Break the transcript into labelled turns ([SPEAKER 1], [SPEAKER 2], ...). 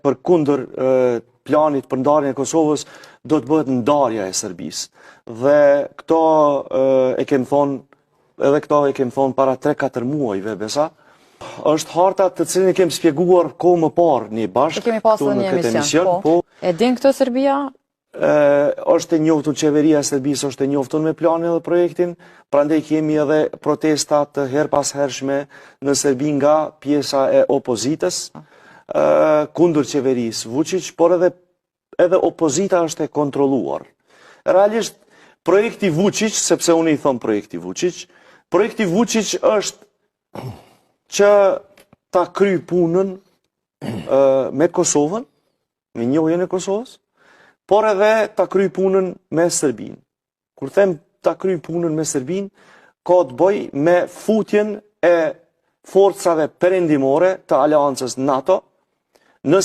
[SPEAKER 1] për kundër planit për ndarjen e Kosovës do të bëhet ndarja e Serbisë. Dhe këto e kem thonë para 3-4 muajve besa. Është harta të cilën e kem spjeguar kohë më parë një bashkë.
[SPEAKER 2] Kemi pasur një emision. Po. E din këtë Serbia?
[SPEAKER 1] Është e njoftun, qeveria e Serbisë është e njoftun me planin dhe projektin, prandaj kemi edhe protesta të her pas hershme në Serbi nga pjesa e opozitës kundër qeverisë Vučić, por edhe opozita është e kontrolluar. Realisht, projekti Vučić, sepse unë i thom projekti Vučić është që ta kry punën me Kosovën, me njohjen e Kosovës, por edhe ta kry punën me Serbinë. Kur them ta kry punën me Serbinë, ka të bëj me futjen e forcave perendimore të aleancës NATO në